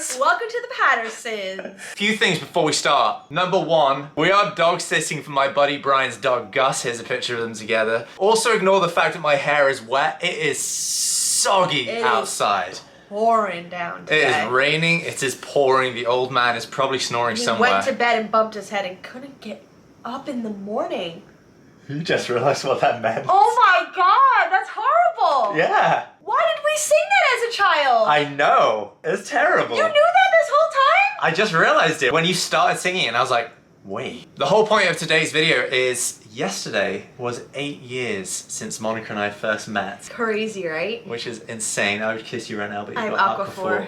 guys! Welcome to the Pattersons. Few things before we start. Number one, we are dog sitting for my buddy Brian's dog Gus. Here's a picture of them together. Also ignore the fact that my hair is wet. It is soggy outside. Pouring down today. It is raining, it is pouring. The old man is probably snoring somewhere. He went to bed and bumped his head and couldn't get up in the morning. You just realized what that meant. Oh my god, that's horrible. Yeah. Why did we sing that as a child? I know. It's terrible. You knew that this whole time? I just realized it when you started singing and I was like, wait. The whole point of today's video is yesterday was 8 years since Monica and I first met. Crazy, right? Which is insane. I would kiss you right now, but you've I'm got Aquaphor.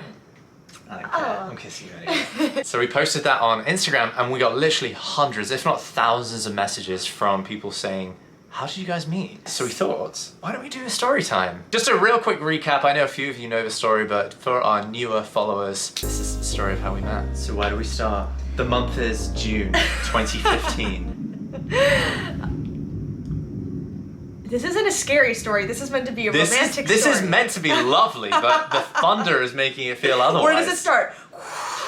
I don't care. I'm kissing you anyway. So we posted that on Instagram and we got literally hundreds, if not thousands of messages from people saying, how did you guys meet? So we thought, why don't we do a story time? Just a real quick recap. I know a few of you know the story, but for our newer followers, this is the story of how we met. So where do we start? The month is June 2015. This isn't a scary story. This is meant to be a romantic story. This is meant to be lovely, but the thunder is making it feel otherwise. Where does it start?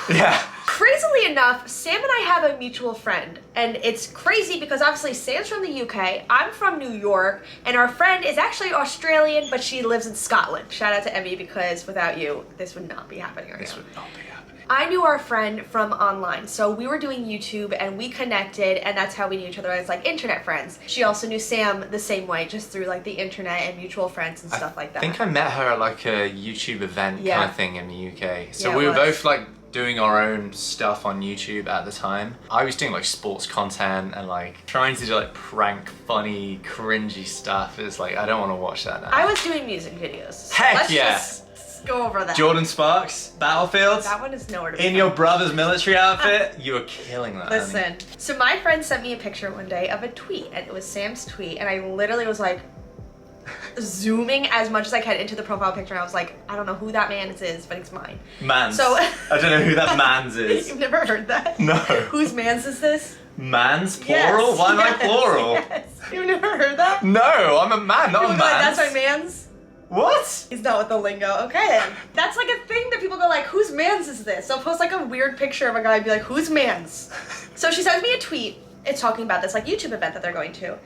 Yeah. Crazily enough, Sam and I have a mutual friend, and it's crazy because obviously Sam's from the UK, I'm from New York, and our friend is actually Australian, but she lives in Scotland. Shout out to Emmy, because without you, this would not be happening right now. This would not be happening. I knew our friend from online, so we were doing YouTube and we connected, and that's how we knew each other as like internet friends. She also knew Sam the same way, just through like the internet and mutual friends and stuff like that. I think I met her at like a YouTube event kind of thing in the UK. So we were both like doing our own stuff on YouTube at the time. I was doing like sports content and like trying to do like prank, funny, cringy stuff. It's like, I don't want to watch that now. I was doing music videos. Heck Let's yeah. Just go over that. Jordan Sparks, Battlefield. That one is nowhere to be in your brother's military outfit. You were killing that. Listen, so my friend sent me a picture one day of a tweet, and it was Sam's tweet, and I literally was like zooming as much as I could into the profile picture, and I was like, I don't know who that man is, but it's mine. Mans. So I don't know who that mans is. You've never heard that? No. Whose mans is this? Mans, plural? Why am I plural? Yes. You've never heard that? No, I'm a man, not a man. Like, that's my mans? What? He's not with the lingo. Okay then. That's like a thing that people go like, whose mans is this? They'll post like a weird picture of a guy and be like, whose mans? So she sends me a tweet. It's talking about this like YouTube event that they're going to.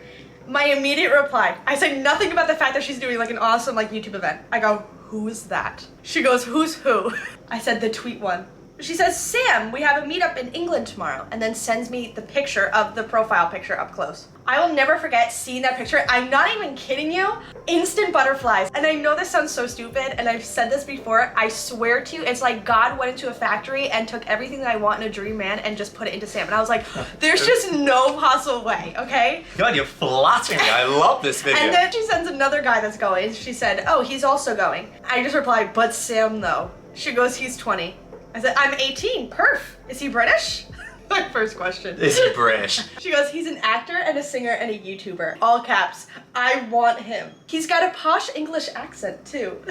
My immediate reply, I say nothing about the fact that she's doing like an awesome like YouTube event. I go, who's that? She goes, who's who? I said the tweet one. She says, Sam, we have a meetup in England tomorrow, and then sends me the picture of the profile picture up close. I will never forget seeing that picture. I'm not even kidding you. Instant butterflies. And I know this sounds so stupid, and I've said this before. I swear to you, it's like God went into a factory and took everything that I want in a dream man and just put it into Sam. And I was like, there's just no possible way, okay? God, you're flattering me. I love this video. And then she sends another guy that's going. She said, oh, he's also going. I just replied, but Sam though. She goes, he's 20. I said, I'm 18, perf. Is he British? My first question. Is he British? She goes, he's an actor and a singer and a YouTuber. All caps, I want him. He's got a posh English accent too.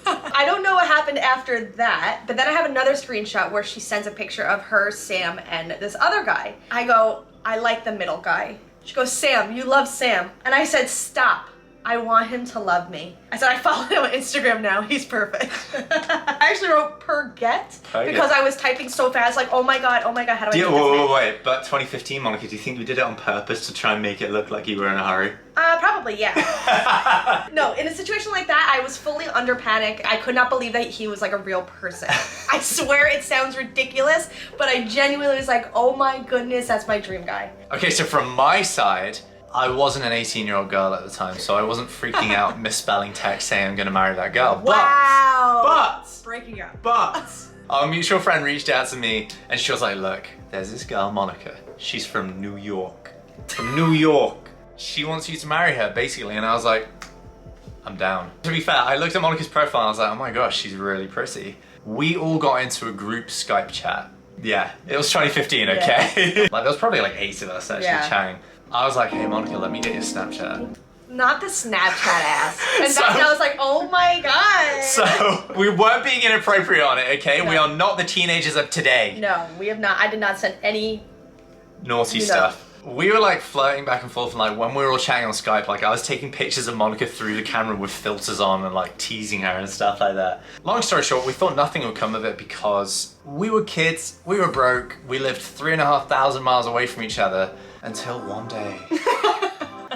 I don't know what happened after that, but then I have another screenshot where she sends a picture of her, Sam, and this other guy. I go, I like the middle guy. She goes, Sam, you love Sam. And I said, stop. I want him to love me. I said, I follow him on Instagram now. He's perfect. I actually wrote perget because I was typing so fast, like, oh my God, how do I do this? Wait, but 2015, Monica, do you think we did it on purpose to try and make it look like you were in a hurry? Probably, yeah. No, in a situation like that, I was fully under panic. I could not believe that he was like a real person. I swear it sounds ridiculous, but I genuinely was like, oh my goodness, that's my dream guy. Okay, so from my side, I wasn't an 18-year-old girl at the time, so I wasn't freaking out misspelling text saying I'm gonna marry that girl. Wow. But breaking up. But our mutual friend reached out to me and she was like, look, there's this girl, Monica. She's from New York. From New York. She wants you to marry her, basically. And I was like, I'm down. To be fair, I looked at Monica's profile and I was like, oh my gosh, she's really pretty. We all got into a group Skype chat. Yeah, it was 2015, okay? Like there was probably like 8 of us actually chatting. I was like, hey Monica, let me get your Snapchat. Not the Snapchat ass. And so, I was like, oh my God. So we weren't being inappropriate on it, okay? No. We are not the teenagers of today. No, we have not. I did not send any naughty stuff. We were like flirting back and forth, and like when we were all chatting on Skype, like I was taking pictures of Monica through the camera with filters on and like teasing her and stuff like that. Long story short, we thought nothing would come of it because we were kids, we were broke, we lived 3,500 miles away from each other until one day,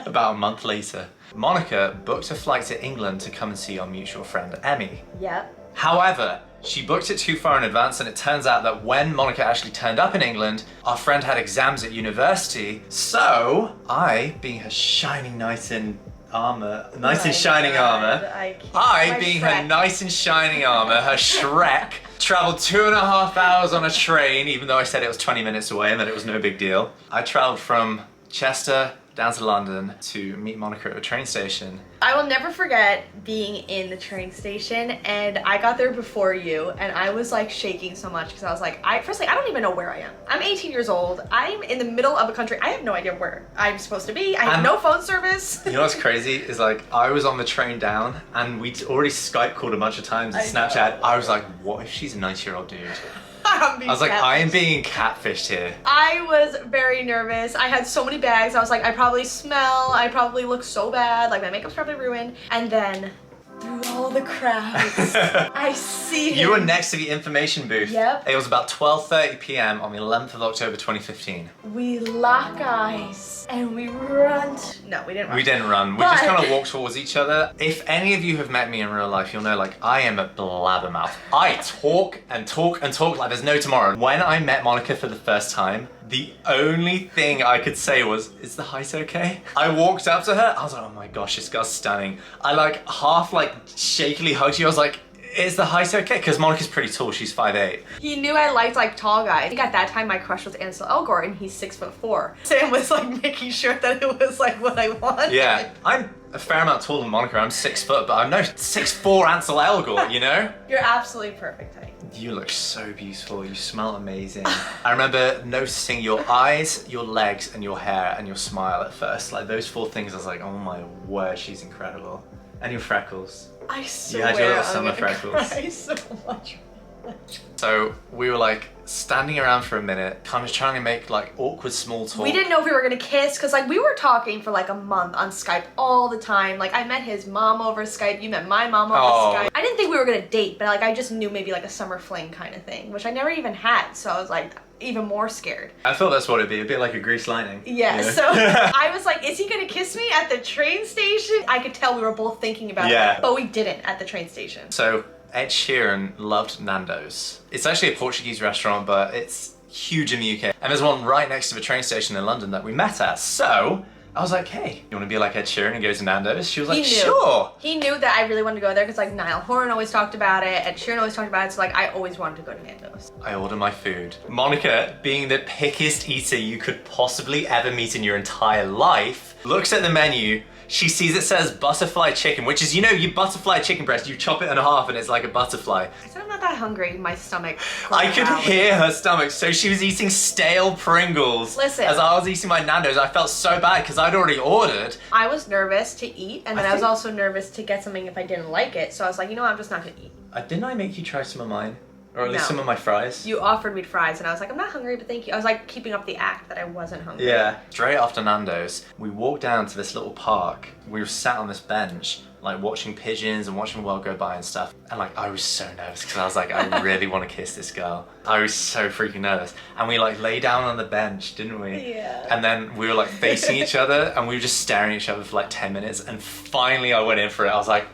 about a month later, Monica booked a flight to England to come and see our mutual friend, Emmy. Yep. However, she booked it too far in advance, and it turns out that when Monica actually turned up in England, our friend had exams at university. So I, being her shining knight in armor, knight in shining armor, I being her knight in shining armor, her Shrek, traveled 2.5 hours on a train, even though I said it was 20 minutes away and that it was no big deal. I traveled from Chester down to London to meet Monica at a train station. I will never forget being in the train station, and I got there before you, and I was like shaking so much because I was like, firstly, I don't even know where I am. I'm 18 years old. I'm in the middle of a country. I have no idea where I'm supposed to be. I have no phone service. You know what's crazy is like I was on the train down, and we'd already Skype called a bunch of times and Snapchat. I was like, what if she's a 90-year-old dude? I was like, I am being catfished here. I was very nervous. I had so many bags. I was like, I probably smell. I probably look so bad. Like my makeup's probably ruined. And then through all the crowds, I see him. You were next to the information booth. Yep. It was about 12:30 p.m. on the 11th of October 2015. We lock eyes and we run. No, we didn't run. We didn't run. We just kind of walked towards each other. If any of you have met me in real life, you'll know like I am a blabbermouth. I talk and talk and talk like there's no tomorrow. When I met Monica for the first time, the only thing I could say was, is the height okay? I walked up to her, I was like, oh my gosh, this girl's stunning. I like half like shakily hugged you. I was like, is the height okay? Because Monica's pretty tall, she's 5'8". He knew I liked like tall guys. I think at that time my crush was Ansel Elgort and he's 6'4". Sam was like making sure that it was like what I wanted. Yeah, I'm a fair amount taller than Monica. I'm 6 foot, but I'm no 6'4" Ansel Elgort, you know? You're absolutely perfect height. You look so beautiful, you smell amazing. I remember noticing your eyes, your legs, and your hair, and your smile at first. Like those 4 things, I was like, oh my word, she's incredible. And your freckles. I swear you had your little I'm summer gonna freckles. Cry so much. So we were like standing around for a minute, kind of trying to make like awkward small talk. We didn't know if we were gonna kiss because like we were talking for like a month on Skype all the time. Like I met his mom over Skype, you met my mom over Skype. I didn't think we were gonna date, but like I just knew maybe like a summer fling kind of thing, which I never even had. So I was like even more scared. I thought that's what it'd be, a bit like a Grease Lightning. Yeah, you know? So I was like, is he gonna kiss me at the train station? I could tell we were both thinking about it, but we didn't at the train station. So Ed Sheeran loved Nando's. It's actually a Portuguese restaurant, but it's huge in the UK. And there's one right next to the train station in London that we met at. So I was like, hey, you want to be like Ed Sheeran and go to Nando's? She was like, sure. He knew that I really wanted to go there because like Niall Horan always talked about it, Ed Sheeran always talked about it, so like I always wanted to go to Nando's. I order my food. Monica, being the pickiest eater you could possibly ever meet in your entire life, looks at the menu. She sees it says butterfly chicken, which is, you know, you butterfly chicken breast, you chop it in half and it's like a butterfly. I said I'm not that hungry, my stomach. I could hear her stomach, so she was eating stale Pringles. Listen. As I was eating my Nando's, I felt so bad because I'd already ordered. I was nervous to eat, and then I was also nervous to get something if I didn't like it, so I was like, you know what, I'm just not gonna eat. Didn't I make you try some of mine? Or at least some of my fries? You offered me fries, and I was like, I'm not hungry, but thank you. I was like keeping up the act that I wasn't hungry. Yeah. Straight after Nando's, we walked down to this little park. We were sat on this bench, like watching pigeons and watching the world go by and stuff. And like, I was so nervous because I was like, I really want to kiss this girl. I was so freaking nervous. And we like lay down on the bench, didn't we? Yeah. And then we were like facing each other and we were just staring at each other for like 10 minutes. And finally I went in for it. I was like,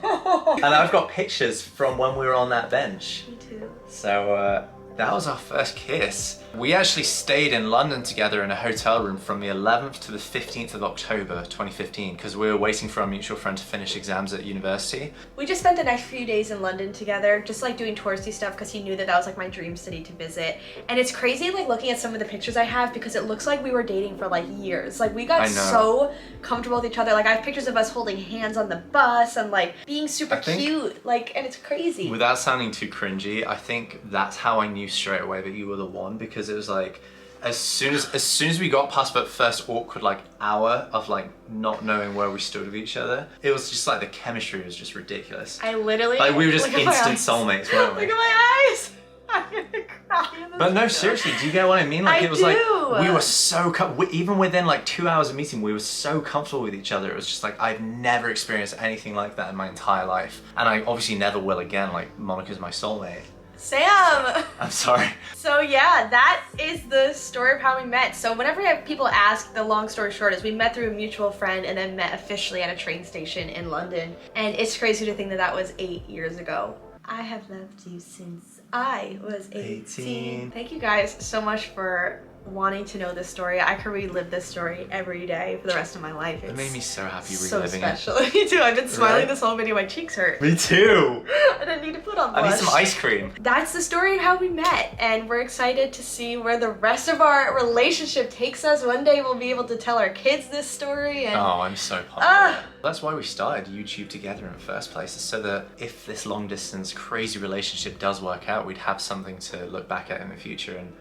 and I've got pictures from when we were on that bench. Me too. So that was our first kiss. We actually stayed in London together in a hotel room from the 11th to the 15th of October 2015 because we were waiting for our mutual friend to finish exams at university. We just spent the next few days in London together, just like doing touristy stuff because he knew that that was like my dream city to visit. And it's crazy like looking at some of the pictures I have because it looks like we were dating for like years. Like we got so comfortable with each other. Like I have pictures of us holding hands on the bus and like being super cute. Like, and it's crazy. Without sounding too cringy, I think that's how I knew straight away that you were the one, because it was like as soon as we got past that first awkward like hour of like not knowing where we stood with each other, it was just like the chemistry was just ridiculous. I literally like we were just instant soulmates, weren't we? Look at my eyes. I'm gonna cry. But no, seriously, do you get what I mean? Like, I it was do. like, we were so, even within like 2 hours of meeting, we were so comfortable with each other. It was just like, I've never experienced anything like that in my entire life. And I obviously never will again. Like, Monica's my soulmate. Sam! I'm sorry. So yeah, that is the story of how we met. So whenever people ask, the long story short is we met through a mutual friend and then met officially at a train station in London. And it's crazy to think that that was 8 years ago. I have loved you since I was 18. Thank you guys so much for wanting to know this story. I could relive this story every day for the rest of my life. It made me so happy so reliving special. Me too. I've been smiling Right? this whole video. My cheeks hurt. Me too. I didn't need to put on blush. I need some ice cream. That's the story of how we met, and we're excited to see where the rest of our relationship takes us. One day we'll be able to tell our kids this story. And Oh, I'm so pumped. Ah. That's why we started YouTube together in the first place, so that if this long distance crazy relationship does work out, we'd have something to look back at in the future. And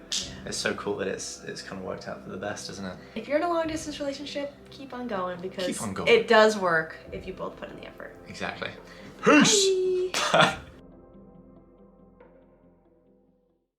it's so cool that it's kind of worked out for the best, isn't it? if you're in a long distance relationship, keep on going because Keep on going. it does work if you both put in the effort. Exactly. Bye. Bye.